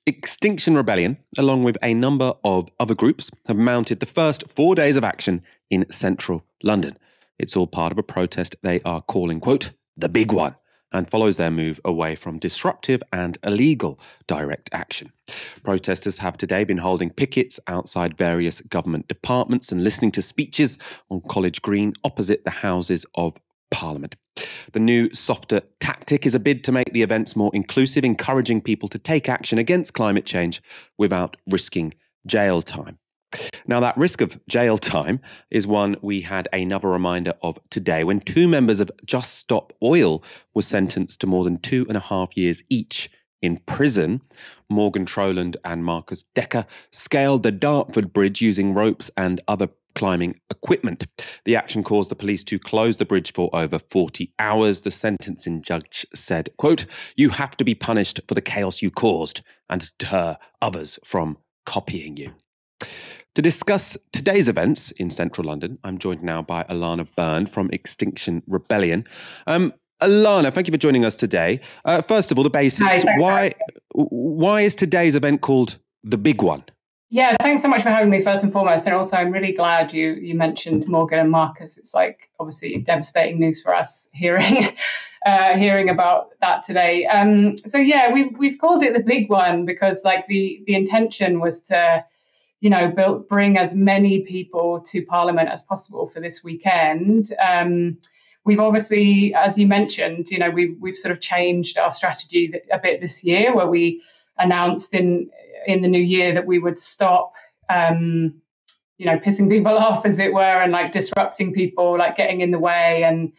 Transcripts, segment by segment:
Extinction Rebellion, along with a number of other groups, have mounted the first 4 days of action in central London. It's all part of a protest they are calling, quote, the big one, and follows their move away from disruptive and illegal direct action. Protesters have today been holding pickets outside various government departments and listening to speeches on College Green opposite the Houses of Parliament. The new, softer tactic is a bid to make the events more inclusive, encouraging people to take action against climate change without risking jail time. Now, that risk of jail time is one we had another reminder of today when two members of Just Stop Oil were sentenced to more than 2.5 years each in prison. Morgan Troland and Marcus Decker scaled the Dartford Bridge using ropes and other climbing equipment. The action caused the police to close the bridge for over 40 hours. The sentencing judge said, quote, you have to be punished for the chaos you caused and to deter others from copying you. To discuss today's events in central London, I'm joined now by Alanna Byrne from Extinction Rebellion. Alanna, thank you for joining us today. First of all, the basics. Why is today's event called the big one? Yeah, thanks so much for having me, first and foremost. And also, I'm really glad you mentioned Morgan and Marcus. It's like obviously devastating news for us hearing about that today. So yeah, we've called it the big one because like the intention was to, bring as many people to Parliament as possible for this weekend. We've obviously, as you mentioned, we've sort of changed our strategy a bit this year, where we announced in the new year that we would stop, pissing people off, as it were, and like disrupting people, like getting in the way, and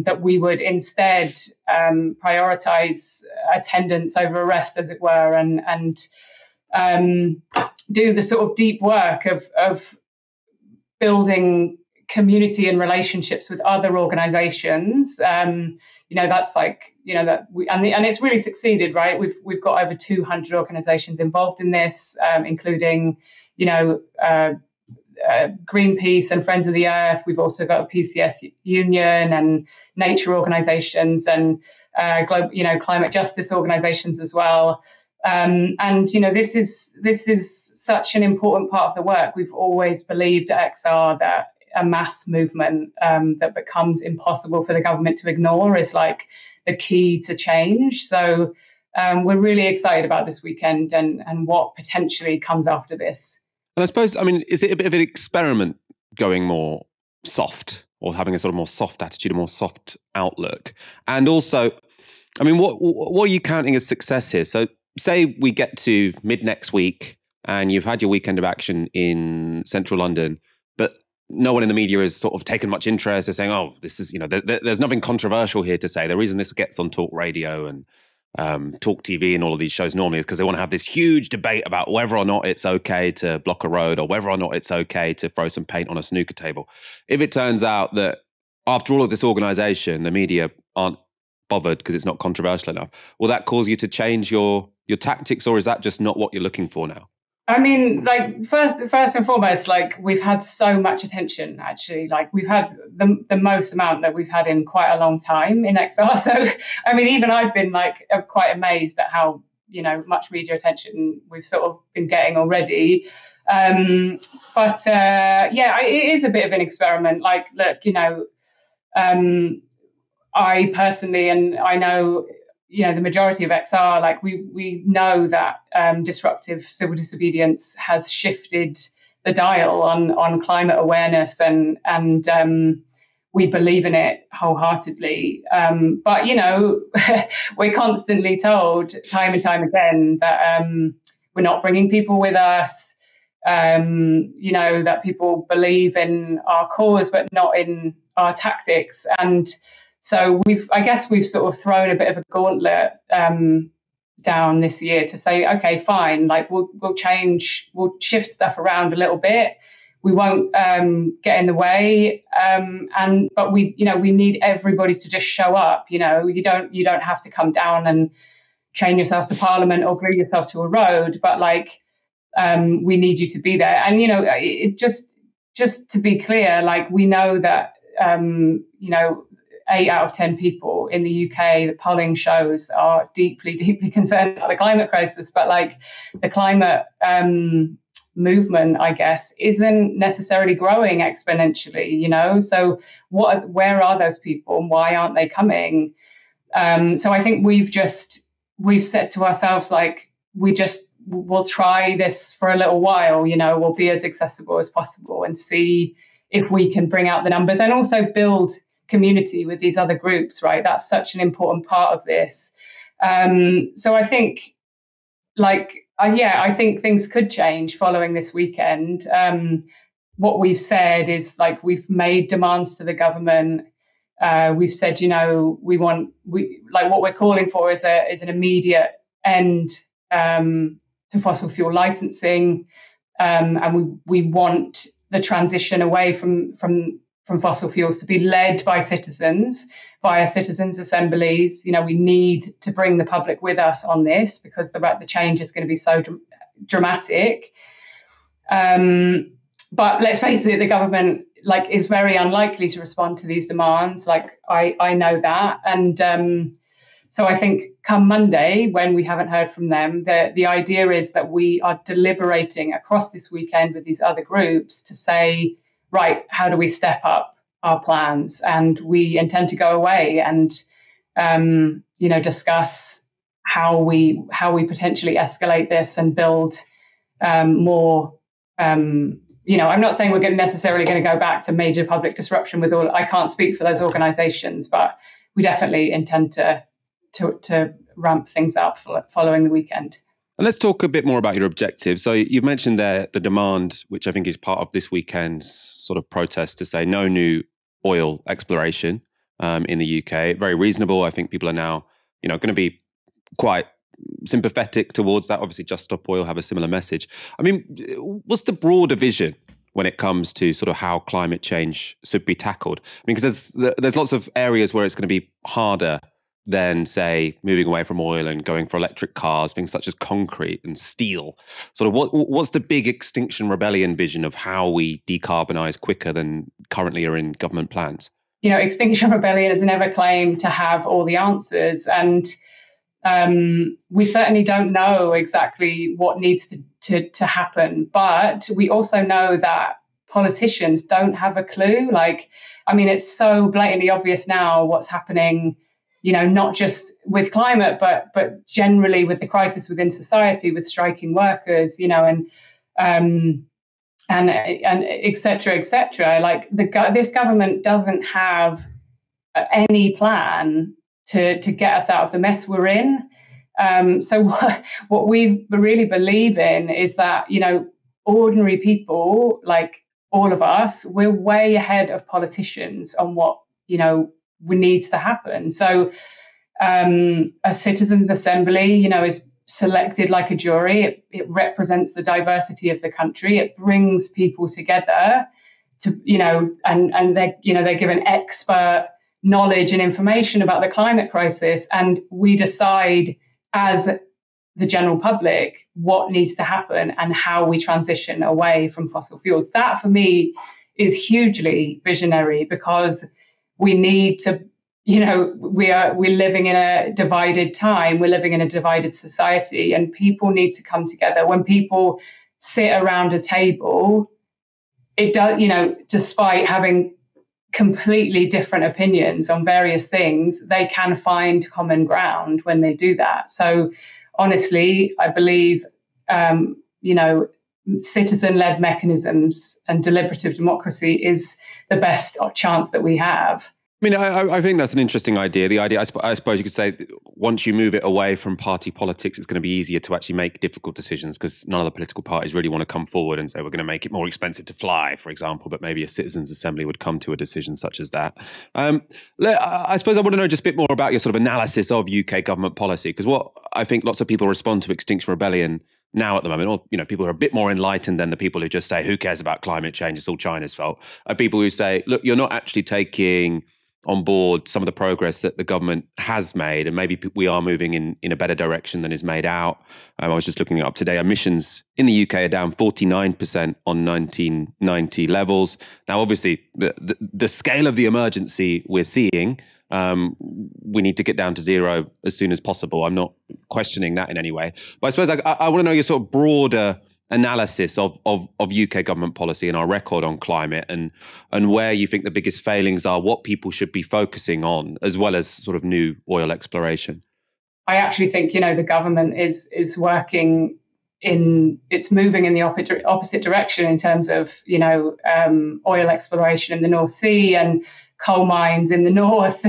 that we would instead prioritize attendance over arrest, as it were, and do the sort of deep work of building community and relationships with other organizations. That's like, that we, and it's really succeeded, right? We've got over 200 organizations involved in this, including, Greenpeace and Friends of the Earth. We've also got a PCS union and nature organizations and climate justice organizations as well. This is such an important part of the work. We've always believed at XR that a mass movement that becomes impossible for the government to ignore is like the key to change. So we're really excited about this weekend and what potentially comes after this. And I suppose, is it a bit of an experiment going more soft or having a sort of more soft attitude, a more soft outlook? And also, what are you counting as success here? So say we get to mid next week and you've had your weekend of action in central London, but no one in the media has sort of taken much interest. They're saying, oh, this is, there's nothing controversial here to say. The reason this gets on Talk Radio and Talk TV and all of these shows normally is because they want to have this huge debate about whether or not it's okay to block a road or whether or not it's okay to throw some paint on a snooker table. If it turns out that after all of this organisation, the media aren't bothered because it's not controversial enough, will that cause you to change your tactics, or is that just not what you're looking for now? First and foremost, like we've had so much attention, actually. Like we've had the most amount that we've had in quite a long time in XR. So, even I've been like quite amazed at how, much media attention we've sort of been getting already. It is a bit of an experiment. Like, look, I personally, and I know, the majority of XR, like we know that disruptive civil disobedience has shifted the dial on climate awareness, and we believe in it wholeheartely. But we're constantly told time and time again that we're not bringing people with us. That people believe in our cause but not in our tactics, and so I guess we've sort of thrown a bit of a gauntlet down this year to say, okay, fine, like we'll change, we'll shift stuff around a little bit. We won't get in the way, but we need everybody to just show up. You don't have to come down and chain yourself to Parliament or glue yourself to a road, but like we need you to be there. And it just to be clear, like we know that 8 out of 10 people in the UK, the polling shows, are deeply, deeply concerned about the climate crisis. But like the climate movement, I guess, isn't necessarily growing exponentially, you know? So where are those people and why aren't they coming? So I think we've said to ourselves, like, we'll try this for a little while, you know, we'll be as accessible as possible and see if we can bring out the numbers and also build community with these other groups, right? That's such an important part of this. So I think, I think things could change following this weekend. What we've said is, like, we've made demands to the government. We've said, you know, what we're calling for is an immediate end to fossil fuel licensing, and we want the transition away from fossil fuels to be led by citizens via citizens' assemblies. You know, we need to bring the public with us on this because the change is going to be so dramatic. But let's face it, the government is very unlikely to respond to these demands. I know that, and so I think come Monday, when we haven't heard from them, the idea is that we are deliberating across this weekend with these other groups to say, right, how do we step up our plans? And we intend to go away and discuss how we potentially escalate this and build more. I'm not saying we're necessarily going to go back to major public disruption with all. I can't speak for those organisations, but we definitely intend to ramp things up following the weekend. And let's talk a bit more about your objectives. So you've mentioned there the demand, which I think is part of this weekend's sort of protest, to say no new oil exploration in the UK. Very reasonable. I think people are now, going to be quite sympathetic towards that. Obviously, Just Stop Oil have a similar message. I mean, what's the broader vision when it comes to sort of how climate change should be tackled? I mean, because there's lots of areas where it's going to be harder than, say, moving away from oil and going for electric cars, things such as concrete and steel. Sort of what's the big Extinction Rebellion vision of how we decarbonise quicker than currently are in government plans? Extinction Rebellion has never claimed to have all the answers, and we certainly don't know exactly what needs to happen. But we also know that politicians don't have a clue. It's so blatantly obvious now what's happening, not just with climate, but generally with the crisis within society, with striking workers, and et cetera, et cetera. This government doesn't have any plan to get us out of the mess we're in. So what we really believe in is that, ordinary people like all of us, we're way ahead of politicians on what, needs to happen. So a citizens' assembly, is selected like a jury. It represents the diversity of the country. It brings people together to, and they're given expert knowledge and information about the climate crisis, and we decide as the general public what needs to happen and how we transition away from fossil fuels. That, for me, is hugely visionary, because we need to, we're living in a divided time. We're living in a divided society, and people need to come together. When people sit around a table, it does, despite having completely different opinions on various things, they can find common ground when they do that. So honestly, I believe, citizen-led mechanisms and deliberative democracy is the best chance that we have. I mean, I think that's an interesting idea. The idea, I suppose you could say, once you move it away from party politics, it's going to be easier to actually make difficult decisions, because none of the political parties really want to come forward and say, we're going to make it more expensive to fly, for example, but maybe a citizens' assembly would come to a decision such as that. I suppose I want to know just a bit more about your sort of analysis of UK government policy, because what I think lots of people respond to Extinction Rebellion now at the moment, or people who are a bit more enlightened than the people who just say, who cares about climate change, it's all China's fault, are people who say, look, you're not actually taking on board some of the progress that the government has made, and maybe we are moving in a better direction than is made out. I was just looking it up today. Emissions in the UK are down 49% on 1990 levels. Now, obviously, the scale of the emergency we're seeing We need to get down to zero as soon as possible. I'm not questioning that in any way. But I suppose I want to know your sort of broader analysis of UK government policy and our record on climate, and where you think the biggest failings are, what people should be focusing on, as well as sort of new oil exploration. I actually think, the government is working it's moving in the opposite direction in terms of, oil exploration in the North Sea and coal mines in the north.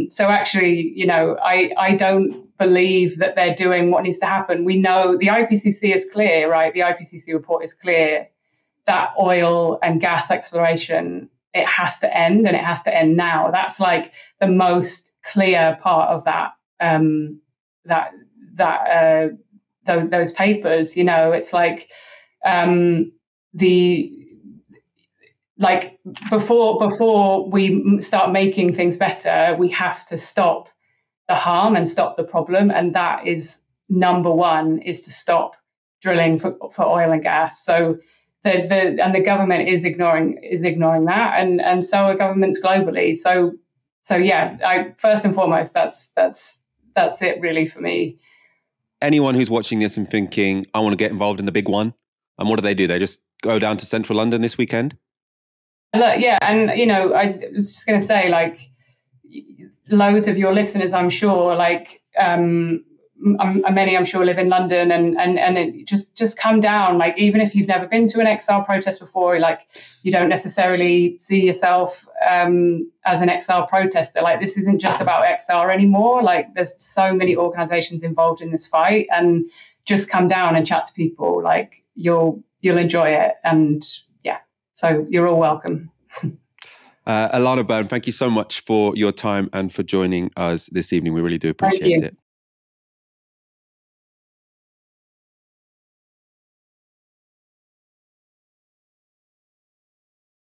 So actually, I don't believe that they're doing what needs to happen. We know the IPCC is clear, right? The IPCC report is clear that oil and gas exploration, it has to end, and it has to end now. That's like the most clear part of that those papers. It's like before we start making things better, we have to stop the harm and stop the problem, and that is number one, is to stop drilling for oil and gas. So the government is ignoring that, and so are governments globally. So yeah, first and foremost, that's it really for me. Anyone who's watching this and thinking, I want to get involved in the big one, and what do? They just go down to central London this weekend? Look, yeah, and I was just going to say, like, loads of your listeners, I'm sure, like, many, I'm sure, live in London, and it just come down. Like, even if you've never been to an XR protest before, like, you don't necessarily see yourself as an XR protester. Like, this isn't just about XR anymore. Like, there's so many organizations involved in this fight, and just come down and chat to people. Like, you'll enjoy it, and yeah, so you're all welcome. Alanna Byrne, thank you so much for your time and for joining us this evening. We really do appreciate it.